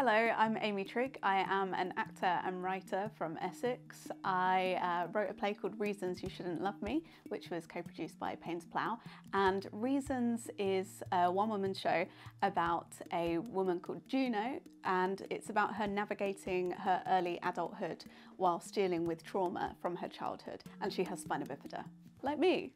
Hello, I'm Amy Trigg. I am an actor and writer from Essex. I wrote a play called Reasons You Shouldn't Love Me, which was co-produced by Payne's Plough. And Reasons is a one-woman show about a woman called Juno, and it's about her navigating her early adulthood whilst dealing with trauma from her childhood. And she has spina bifida, like me.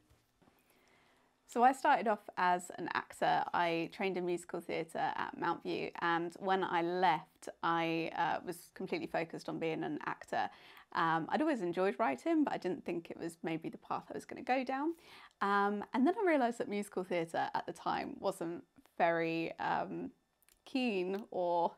So I started off as an actor. I trained in musical theatre at Mount View, and when I left I was completely focused on being an actor. I'd always enjoyed writing, but I didn't think it was maybe the path I was going to go down. And then I realised that musical theatre at the time wasn't very keen or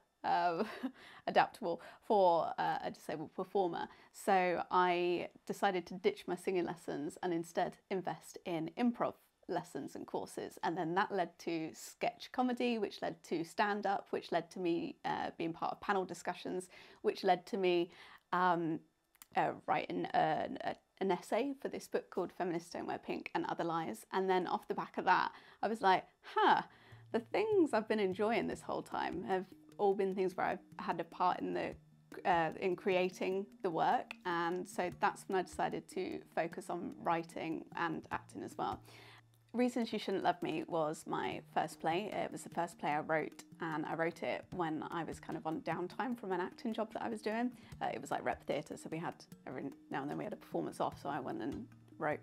adaptable for a disabled performer. So I decided to ditch my singing lessons and instead invest in improv lessons and courses, and then that led to sketch comedy, which led to stand-up, which led to me being part of panel discussions, which led to me writing an essay for this book called Feminists Don't Wear Pink and Other Lies. And then off the back of that I was like, the things I've been enjoying this whole time have all been things where I've had a part in in creating the work, and so that's when I decided to focus on writing and acting as well. Reasons You Shouldn't Love Me was my first play. It was the first play I wrote, and I wrote it when I was kind of on downtime from an acting job that I was doing. It was like rep theatre, so we had every now and then we had a performance off, so I went and wrote.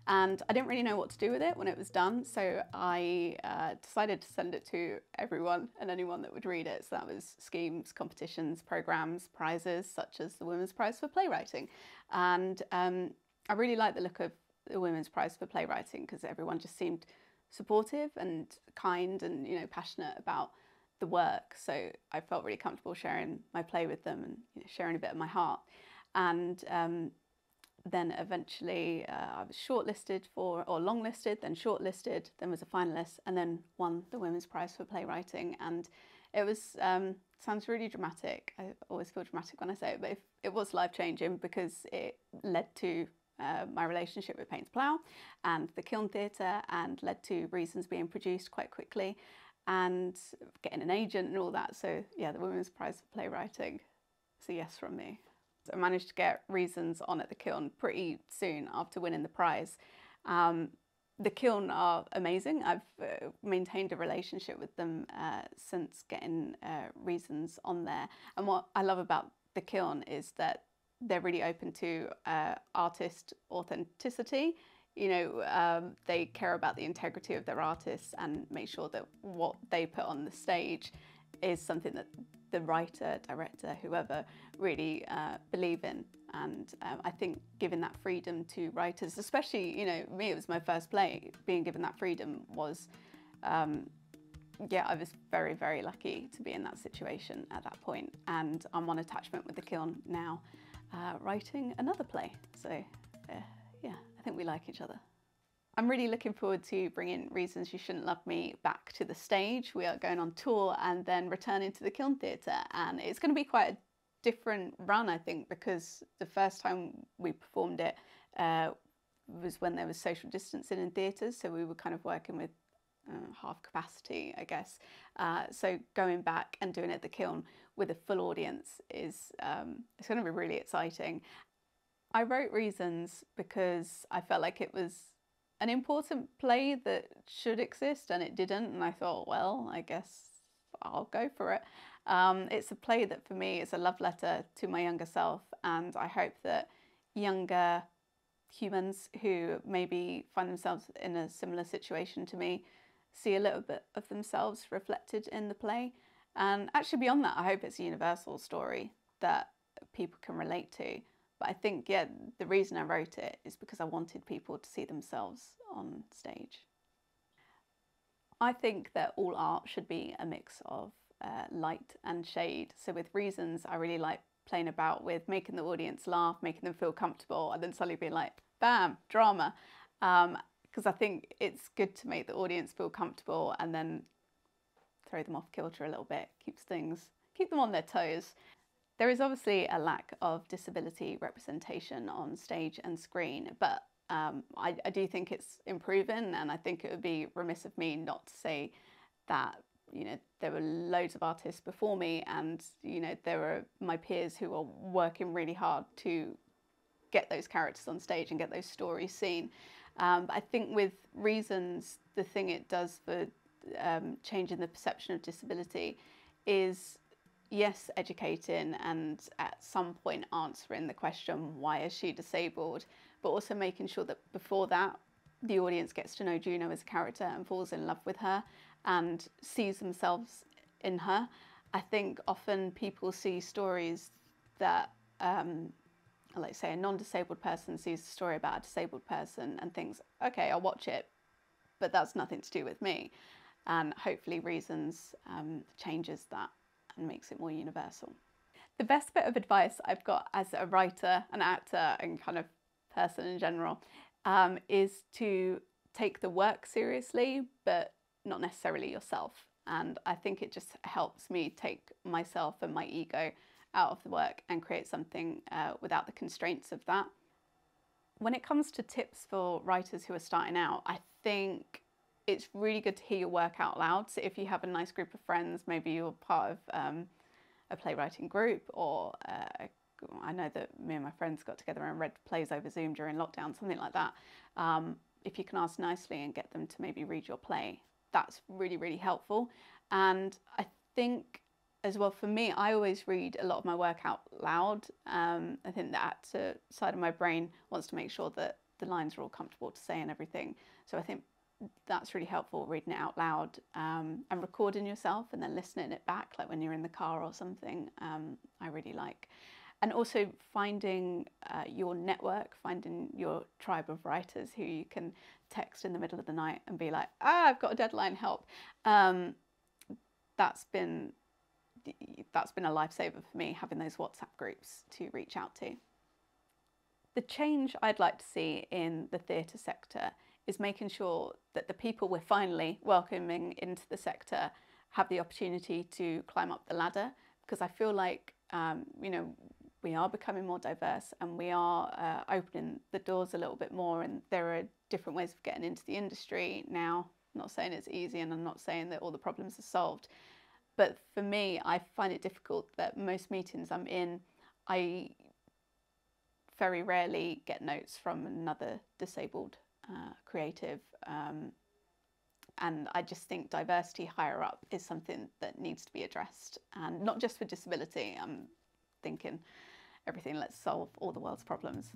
And I didn't really know what to do with it when it was done, so I decided to send it to everyone and anyone that would read it. So that was schemes, competitions, programmes, prizes, such as the Women's Prize for Playwriting. And I really liked the look of the Women's Prize for Playwriting because everyone just seemed supportive and kind and, you know, passionate about the work. So I felt really comfortable sharing my play with them and, you know, sharing a bit of my heart. And then eventually I was shortlisted or longlisted, then shortlisted, then was a finalist, and then won the Women's Prize for Playwriting. And it was, sounds really dramatic. I always feel dramatic when I say it, but it was life-changing because it led to my relationship with Payne's Plough and the Kiln Theatre, and led to Reasons being produced quite quickly and getting an agent and all that. So yeah, the Women's Prize for Playwriting is a yes from me. So I managed to get Reasons on at the Kiln pretty soon after winning the prize. The Kiln are amazing. I've maintained a relationship with them since getting Reasons on there. And what I love about the Kiln is that they're really open to artist authenticity. You know, they care about the integrity of their artists and make sure that what they put on the stage is something that the writer, director, whoever really believe in. And I think giving that freedom to writers, especially, you know, me, it was my first play, being given that freedom was, yeah, I was very, very lucky to be in that situation at that point. And I'm on attachment with the Kiln now, writing another play. So yeah, I think we like each other. I'm really looking forward to bringing Reasons You Shouldn't Love Me back to the stage. We are going on tour and then returning to the Kiln Theatre, and it's going to be quite a different run, I think, because the first time we performed it was when there was social distancing in theatres, so we were kind of working with half capacity, I guess. So going back and doing it at the Kiln with a full audience is it's going to be really exciting. I wrote Reasons because I felt like it was an important play that should exist, and it didn't, and I thought, well, I guess I'll go for it. It's a play that for me is a love letter to my younger self, and I hope that younger humans who maybe find themselves in a similar situation to me see a little bit of themselves reflected in the play. And actually beyond that, I hope it's a universal story that people can relate to. But I think, yeah, the reason I wrote it is because I wanted people to see themselves on stage. I think that all art should be a mix of light and shade. So with Reasons, I really like playing about with making the audience laugh, making them feel comfortable, and then suddenly being like, bam, drama. Because I think it's good to make the audience feel comfortable and then throw them off kilter a little bit, keep them on their toes. There is obviously a lack of disability representation on stage and screen, but I do think it's improving, and I think it would be remiss of me not to say that there were loads of artists before me, and, there were my peers who were working really hard to get those characters on stage and get those stories seen. But I think with Reasons, the thing it does for changing the perception of disability is, yes, educating and at some point answering the question, why is she disabled? But also making sure that before that, the audience gets to know Juno as a character and falls in love with her and sees themselves in her. I think often people see stories that, like say a non-disabled person sees a story about a disabled person and thinks, okay, I'll watch it, but that's nothing to do with me. And hopefully Reasons changes that and makes it more universal. The best bit of advice I've got as a writer, an actor, and kind of person in general is to take the work seriously, but not necessarily yourself. And I think it just helps me take myself and my ego out of the work and create something without the constraints of that. When it comes to tips for writers who are starting out, I think it's really good to hear your work out loud. So if you have a nice group of friends, maybe you're part of a playwriting group, or I know that me and my friends got together and read plays over Zoom during lockdown, something like that. If you can ask nicely and get them to maybe read your play, that's really, really helpful. And I think as well, for me, I always read a lot of my work out loud. I think the actor side of my brain wants to make sure that the lines are all comfortable to say and everything. So I think that's really helpful, reading it out loud and recording yourself and then listening it back, like when you're in the car or something. I really like. And also finding your network, finding your tribe of writers who you can text in the middle of the night and be like, I've got a deadline, help. That's been a lifesaver for me, having those WhatsApp groups to reach out to. The change I'd like to see in the theatre sector is making sure that the people we're finally welcoming into the sector have the opportunity to climb up the ladder, because I feel like, we are becoming more diverse and we are opening the doors a little bit more, and there are different ways of getting into the industry now. I'm not saying it's easy, and I'm not saying that all the problems are solved. But for me, I find it difficult that most meetings I'm in, I very rarely get notes from another disabled creative. And I just think diversity higher up is something that needs to be addressed. And not just for disability, I'm thinking everything, let's solve all the world's problems.